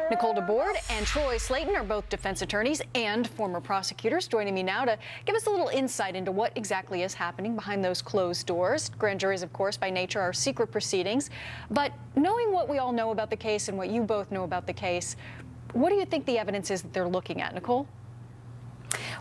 Nicole DeBoard and Troy Slaten are both defense attorneys and former prosecutors, joining me now to give us a little insight into what exactly is happening behind those closed doors. Grand juries, of course, by nature are secret proceedings. But knowing what we all know about the case and what you both know about the case, what do you think the evidence is that they're looking at, Nicole?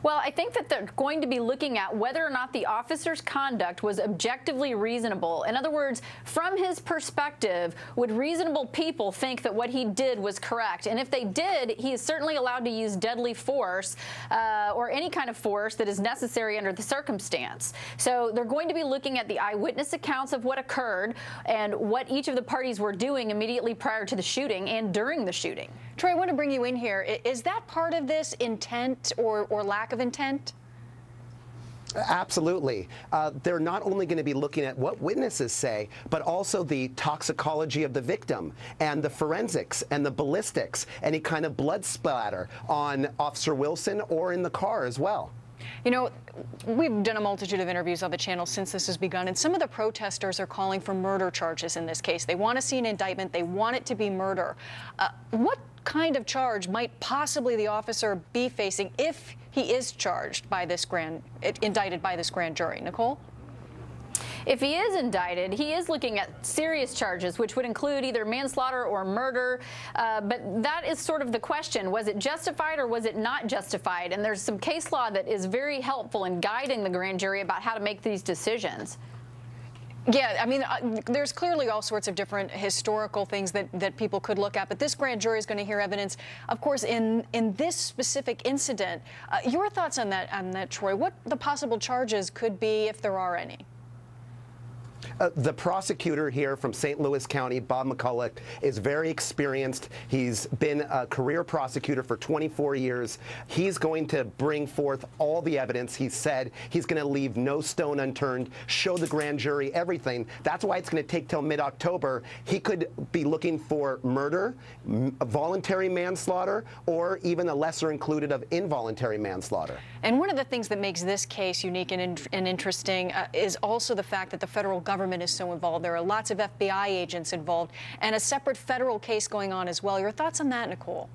Well, I think that they're going to be looking at whether or not the officer's conduct was objectively reasonable. In other words, from his perspective, would reasonable people think that what he did was correct? And if they did, he is certainly allowed to use deadly force or any kind of force that is necessary under the circumstance. So they're going to be looking at the eyewitness accounts of what occurred and what each of the parties were doing immediately prior to the shooting and during the shooting. Troy, I want to bring you in here. Is that part of this intent or lack of intent? Absolutely. They're not only going to be looking at what witnesses say, but also the toxicology of the victim and the forensics and the ballistics, any kind of blood splatter on Officer Wilson or in the car as well. You know, we've done a multitude of interviews on the channel since this has begun, and some of the protesters are calling for murder charges in this case. They want to see an indictment. They want it to be murder. What kind of charge might possibly the officer be facing if he is charged by this indicted by this grand jury? Nicole? If he is indicted, he is looking at serious charges, which would include either manslaughter or murder. But that is sort of the question. Was it justified or was it not justified? And there's some case law that is very helpful in guiding the grand jury about how to make these decisions. Yeah, I mean, there's clearly all sorts of different historical things that people could look at, but this grand jury is going to hear evidence, of course, in this specific incident. Your thoughts on that, Troy? What the possible charges could be, if there are any? The prosecutor here from St. Louis County, Bob McCulloch, is very experienced. He's been a career prosecutor for 24 years. He's going to bring forth all the evidence. He said he's going to leave no stone unturned, show the grand jury everything. That's why it's going to take till mid-October. He could be looking for murder, voluntary manslaughter, or even a lesser included of involuntary manslaughter. And one of the things that makes this case unique and interesting is also the fact that the federal government is so involved. There are lots of FBI agents involved and a separate federal case going on as well. Your thoughts on that, Nicole?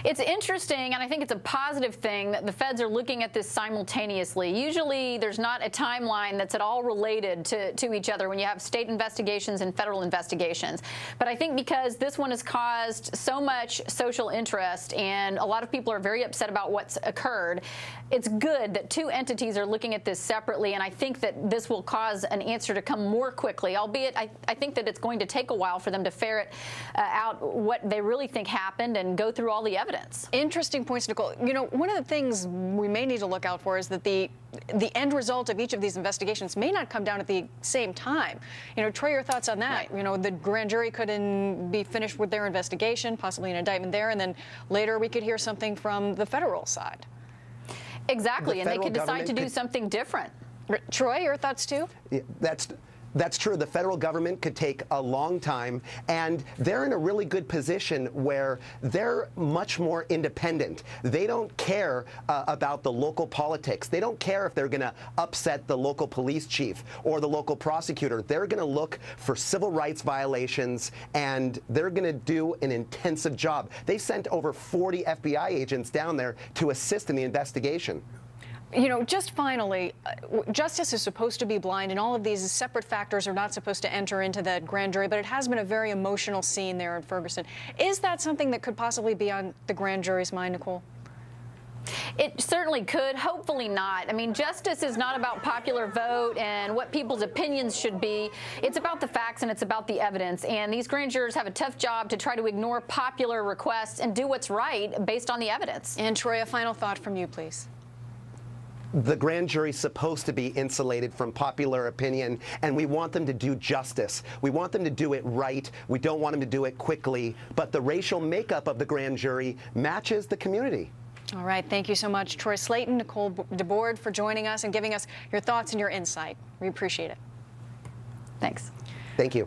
It's interesting, and I think it's a positive thing that the feds are looking at this simultaneously. Usually there's not a timeline that's at all related to each other when you have state investigations and federal investigations. But I think because this one has caused so much social interest and a lot of people are very upset about what's occurred, it's good that two entities are looking at this separately, and I think that this will cause an answer to come more quickly, albeit I think that it's going to take a while for them to ferret out what they really think happened and go through all the evidence. Interesting points, Nicole. You know, one of the things we may need to look out for is that the end result of each of these investigations may not come down at the same time. You know, Troy, your thoughts on that? Right. You know, the grand jury could be finished with their investigation, possibly an indictment there, and then later we could hear something from the federal side. Exactly, and they could decide to do something different. Troy, your thoughts too? Yeah, that's true. The federal government could take a long time, and they're in a really good position where they're much more independent. They don't care about the local politics. They don't care if they're going to upset the local police chief or the local prosecutor. They're going to look for civil rights violations, and they're going to do an intensive job. They sent over 40 FBI agents down there to assist in the investigation. You know, just finally, justice is supposed to be blind, and all of these separate factors are not supposed to enter into the grand jury, but it has been a very emotional scene there in Ferguson. Is that something that could possibly be on the grand jury's mind, Nicole? It certainly could. Hopefully not. I mean, justice is not about popular vote and what people's opinions should be. It's about the facts and it's about the evidence. And these grand jurors have a tough job to try to ignore popular requests and do what's right based on the evidence. And Troy, a final thought from you, please. The grand jury's supposed to be insulated from popular opinion, and we want them to do justice. We want them to do it right. We don't want them to do it quickly. But the racial makeup of the grand jury matches the community. All right. Thank you so much, Troy Slaten, Nicole DeBoard, for joining us and giving us your thoughts and your insight. We appreciate it. Thanks. Thank you.